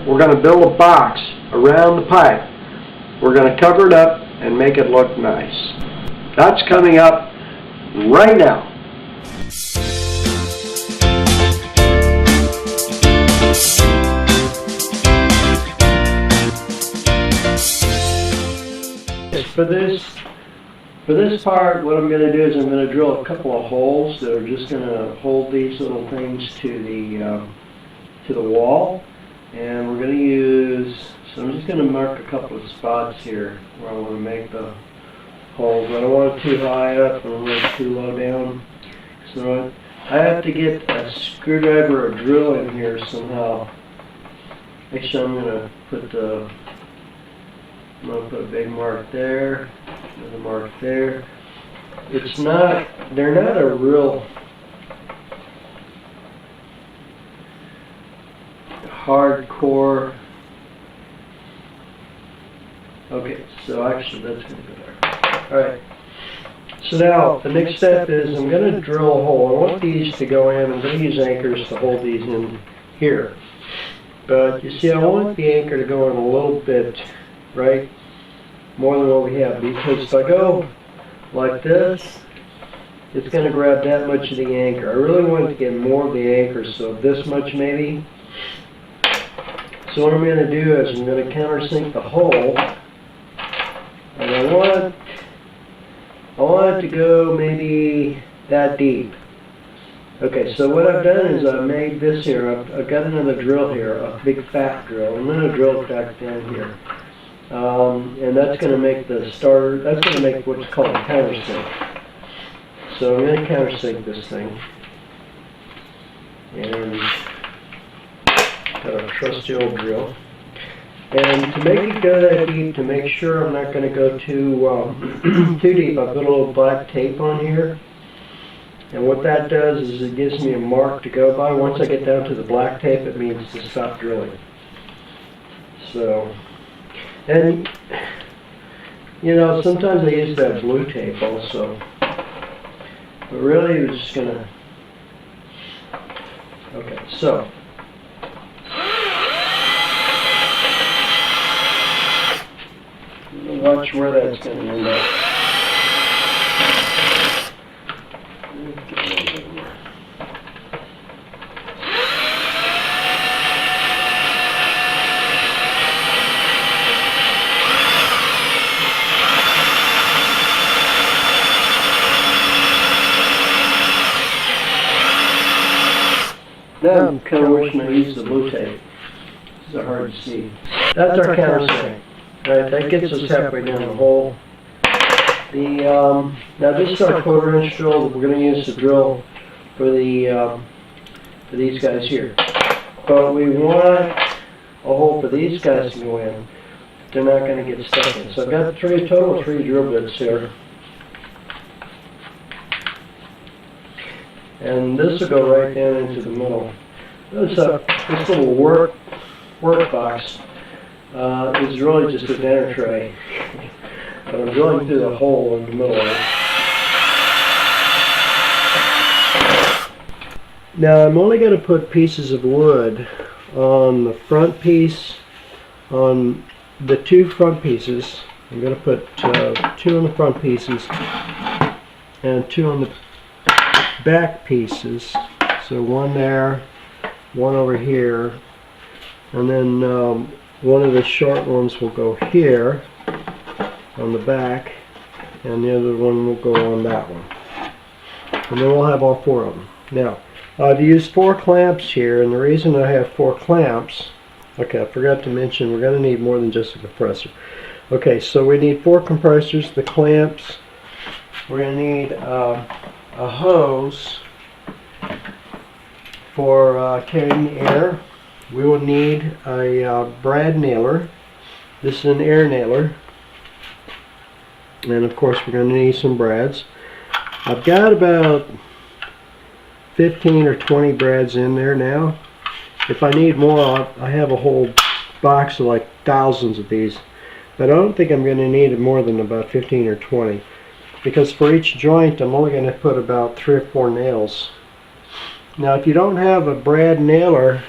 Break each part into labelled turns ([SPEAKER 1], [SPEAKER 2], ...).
[SPEAKER 1] we're going to build a box around the pipe. We're going to cover it up and make it look nice. That's coming up right now. For this part, what I'm going to do is I'm going to drill a couple of holes that are just going to hold these little things to the wall, and we're going to use. So I'm just going to mark a couple of spots here where I want to make the holes. I don't want it too high up, I don't want it too low down. So I have to get a screwdriver or drill in here somehow. Actually, I'm going to put a big mark there, another mark there. They're not a real hardcore. Okay, so actually that's going to go there. Alright, so now the next step is I'm going to drill a hole. I want these to go in. I'm going to use anchors to hold these in here. But you see, I want the anchor to go in a little bit, right, more than what we have, because if I go like this, it's going to grab that much of the anchor. I really want to get more of the anchor, so this much maybe. So what I'm going to do is I'm going to countersink the hole, and I want it to go maybe that deep. Okay, so what I've done is I've made this here. I've got another drill here, a big fat drill. I'm going to drill it back down here. And that's going to make the starter, that's going to make what's called a countersink. So I'm going to countersink this thing. And got a trusty old drill. And to make it go that deep, to make sure I'm not going to go too deep, I've got a little black tape on here. And what that does is it gives me a mark to go by. Once I get down to the black tape, it means to stop drilling. So, and you know, sometimes I use that blue tape also. But really, we're just gonna. Okay, so. Watch where that's going to end up. Now I'm kind of wishing I used the blue tape. It's hard to see. That's our countersink. Right, that gets us halfway down the hole. Now this is our 1/4" drill that we're going to use to drill for these guys here. But we want a hole for these guys to go in. They're not going to get stuck in. So I've got total three drill bits here. And this will go right down into the middle. This little work box is really just a dinner tray. But I'm drilling through the hole in the middle of it. Now I'm only going to put pieces of wood on the front piece, on the two front pieces. I'm going to put 2 on the front pieces and 2 on the back pieces. So 1 there, 1 over here, and then one of the short ones will go here on the back, and the other one will go on that one. And then we'll have all 4 of them. Now, I've used 4 clamps here, and the reason I have 4 clamps, okay, I forgot to mention we're going to need more than just a compressor. Okay, so we need 4 compressors, the clamps, we're going to need a hose for carrying the air. We will need a brad nailer. This is an air nailer. And of course we're going to need some brads. I've got about 15 or 20 brads in there now. If I need more, I have a whole box of like thousands of these. But I don't think I'm going to need more than about 15 or 20. Because for each joint I'm only going to put about 3 or 4 nails. Now if you don't have a brad nailer,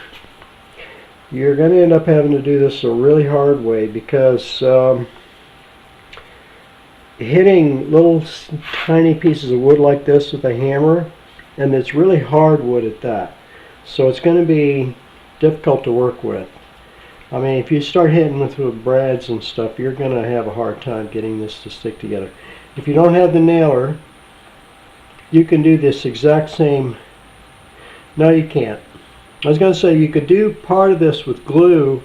[SPEAKER 1] you're going to end up having to do this a really hard way, because hitting little tiny pieces of wood like this with a hammer, and it's really hard wood at that, so it's going to be difficult to work with. I mean, if you start hitting with brads and stuff, you're going to have a hard time getting this to stick together. If you don't have the nailer, you can do this exact same. No, you can't. I was going to say you could do part of this with glue,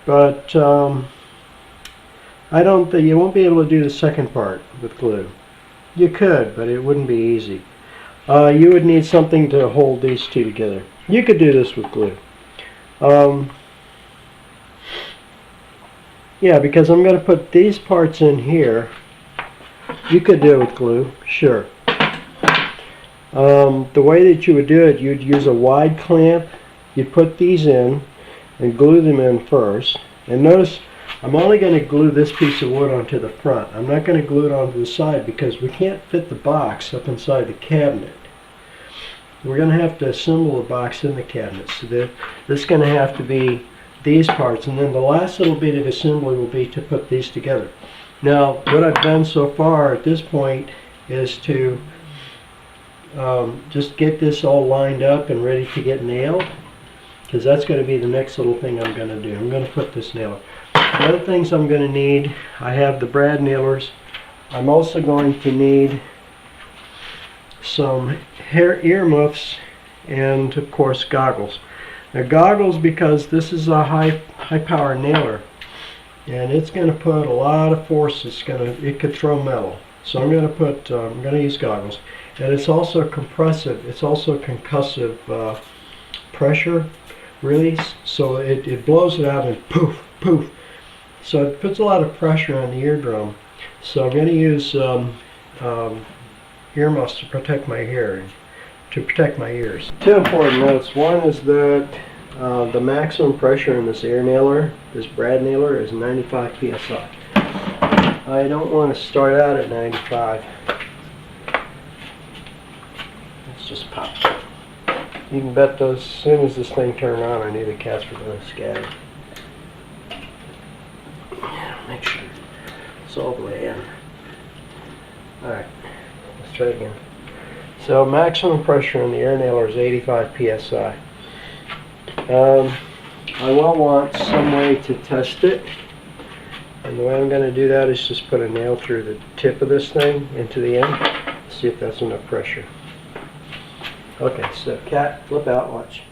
[SPEAKER 1] but I don't think you won't be able to do the second part with glue. You could, but it wouldn't be easy. You would need something to hold these two together. You could do this with glue. Yeah, because I'm going to put these parts in here. You could do it with glue, sure. The way that you would do it, you'd use a wide clamp. You'd put these in and glue them in first. And notice, I'm only going to glue this piece of wood onto the front. I'm not going to glue it onto the side because we can't fit the box up inside the cabinet. We're going to have to assemble the box in the cabinet. So this is going to have to be these parts, and then the last little bit of assembly will be to put these together. Now, what I've done so far at this point is to just get this all lined up and ready to get nailed, because that's going to be the next little thing I'm going to do. I'm going to put this nail. The other things I'm going to need, I have the brad nailers. I'm also going to need some ear muffs and, of course, goggles. Now, goggles, because this is a high power nailer, and it's going to put a lot of force. It could throw metal. So I'm going to use goggles, and it's also compressive. It's also concussive pressure release. So it blows it out and poof, poof. So it puts a lot of pressure on the eardrum. So I'm going to use earmuffs to protect my hearing. To protect my ears. Two important notes. One is that the maximum pressure in this air nailer, this brad nailer, is 95 psi. I don't want to start out at 95. Let's just pop. You can bet those, as soon as this thing turned on, I knew the cats were going to scatter. Make sure it's all the way in. Alright, let's try it again. So maximum pressure on the air nailer is 85 psi. I will want some way to test it, and the way I'm going to do that is just put a nail through the tip of this thing into the end, see if that's enough pressure. Okay, so cat, flip out, watch.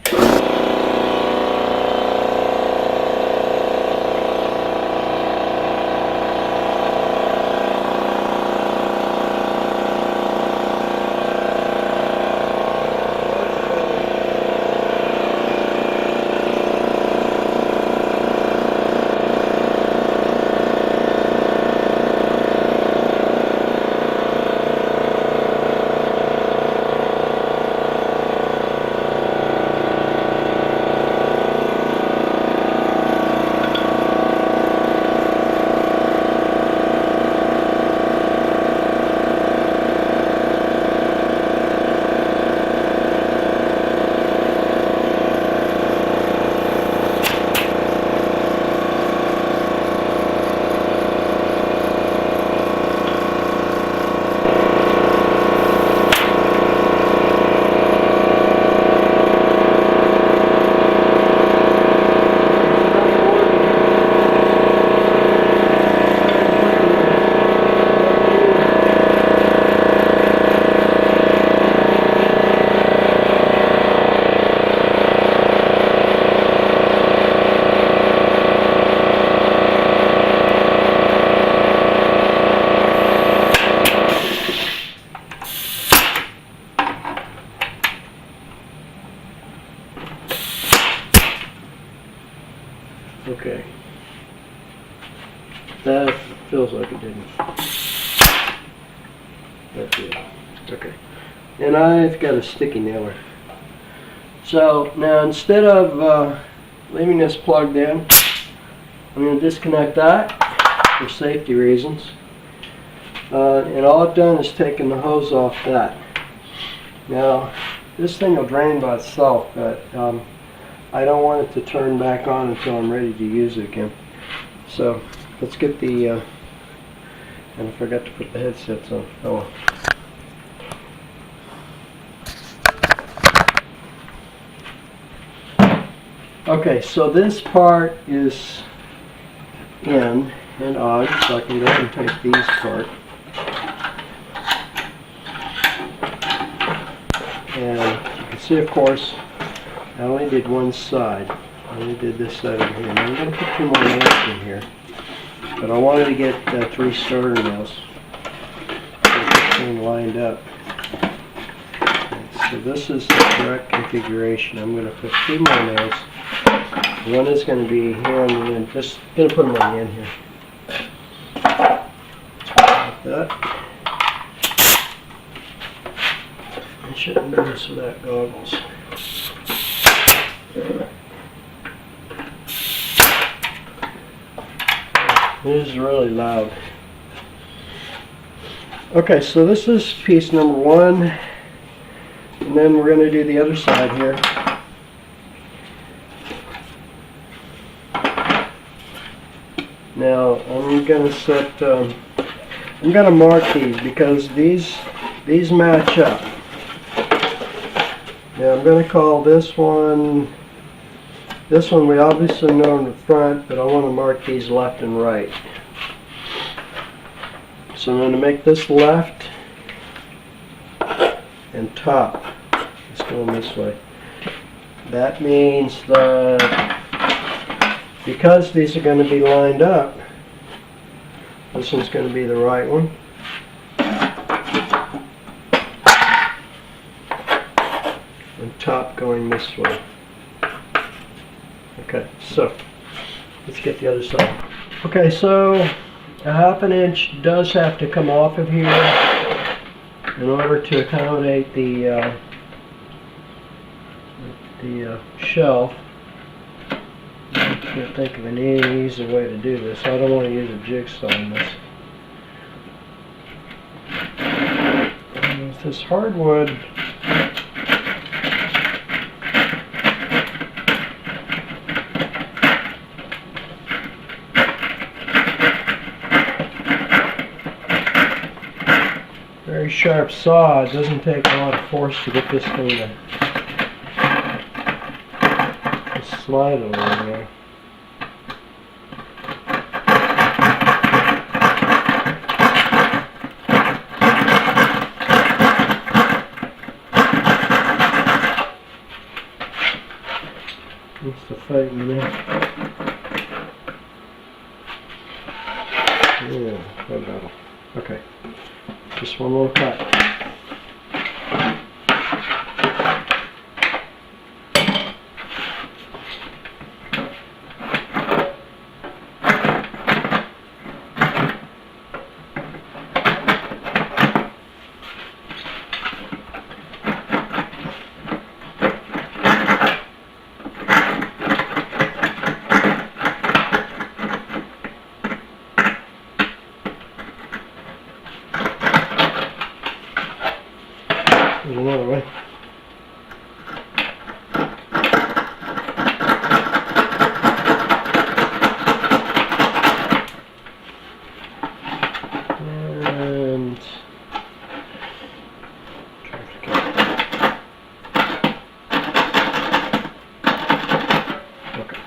[SPEAKER 1] Okay. That feels like it didn't. That did. Okay. And I've got a sticky nailer. So now instead of leaving this plugged in, I'm going to disconnect that for safety reasons. And all I've done is taken the hose off that. Now this thing will drain by itself, but I don't want it to turn back on until I'm ready to use it again. So let's get the, and I forgot to put the headsets on. Oh well. Okay, so this part is in and on, so I can go ahead and take these apart. And you can see, of course, I only did one side. I only did this side over here. Now I'm going to put 2 more nails in here. But I wanted to get 3 starter nails. Get this thing lined up. So this is the correct configuration. I'm going to put 2 more nails. One is going to be here on the end. Just going to put them on the end here. Like that. I shouldn't do this without goggles. This is really loud. Okay, so this is piece number 1. And then we're going to do the other side here. Now I'm going to set, I'm going to mark these because these match up. Now I'm going to call this one we obviously know in the front, but I want to mark these left and right. So I'm going to make this left and top. It's going this way. That means that because these are going to be lined up, this one's going to be the right one. And top going this way. Okay, so let's get the other side. Okay, so a 1/2 inch does have to come off of here in order to accommodate the shelf. I can't think of any easy way to do this. I don't want to use a jigsaw on this. With this hardwood, very sharp saw, it doesn't take a lot of force to get this thing to slide a little there. What's the fight in there? Yeah, no battle. Okay. Just one little cut. There's another way. And okay.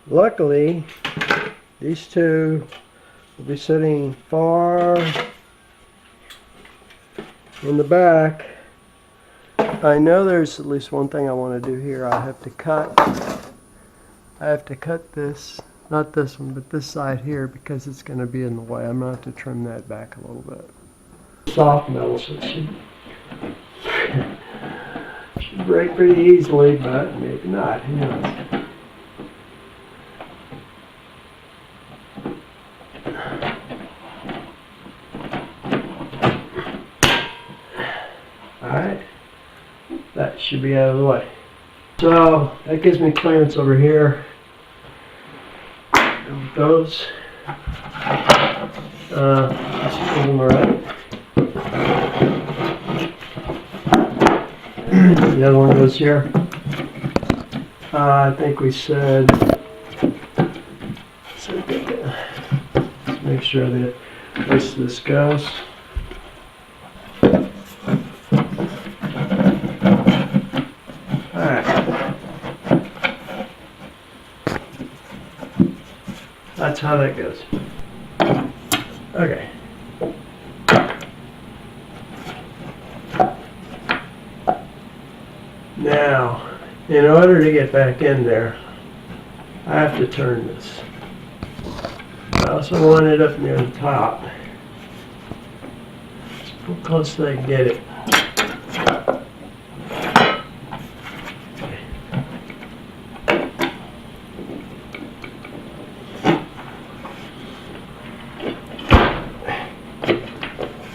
[SPEAKER 1] Luckily, these two will be sitting far in the back. I know there's at least one thing I want to do here. I have to cut this, not this one, but this side here, because it's going to be in the way. I'm going to have to trim that back a little bit. Soft metal, so it should break pretty easily, but maybe not. Who knows? Alright, that should be out of the way. So that gives me clearance over here. And with those, let's pull them around. The other one goes here. I think we said, let's make sure that this goes. Alright. That's how that goes. Okay. Now, in order to get back in there, I have to turn this. I also want it up near the top. How close as I can get it.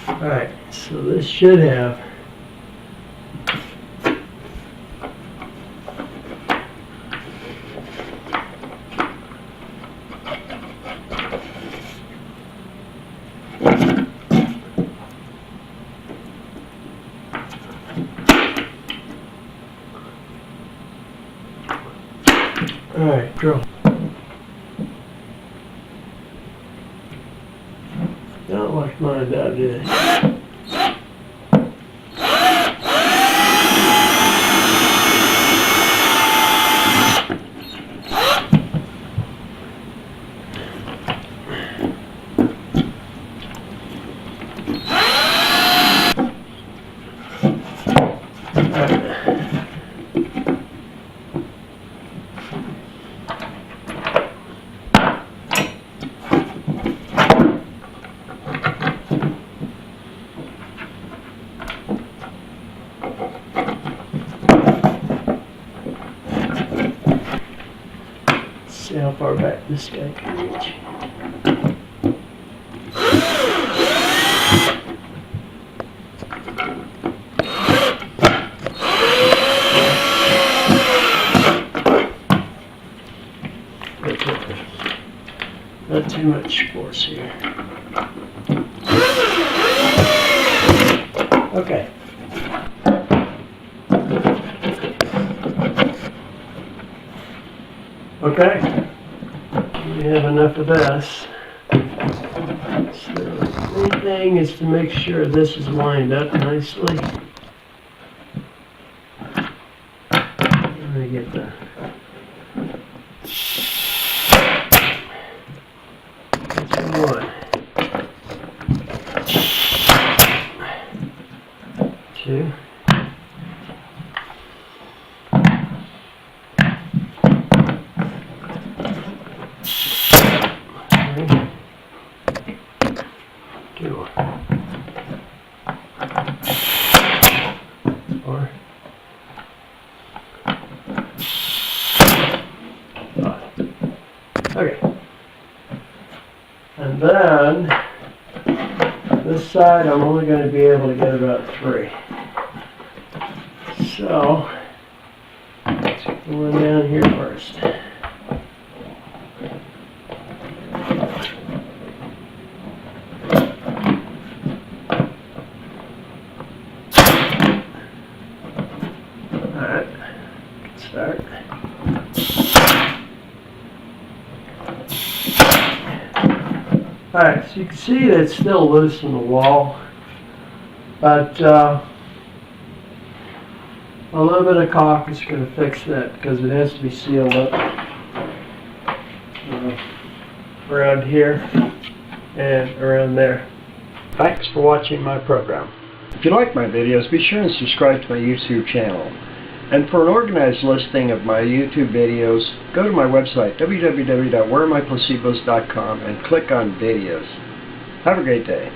[SPEAKER 1] Alright, so this should have alright, drill. Don't like mine out, do they? See how far back this guy can reach. Not too much force here. Okay. Okay. We have enough of this. So the main thing is to make sure this is lined up nicely. Let me get the one, two. Okay. And then, this side I'm only going to be able to get about 3. So, let's get the one down here first. Alright, start. Alright, so you can see that it's still loose in the wall, but a little bit of caulk is going to fix that because it has to be sealed up around here and around there. Thanks for watching my program.
[SPEAKER 2] If you like my videos, be sure and subscribe to my YouTube channel. And for an organized listing of my YouTube videos, go to my website, www.wherearemyplacebos.com, and click on videos. Have a great day.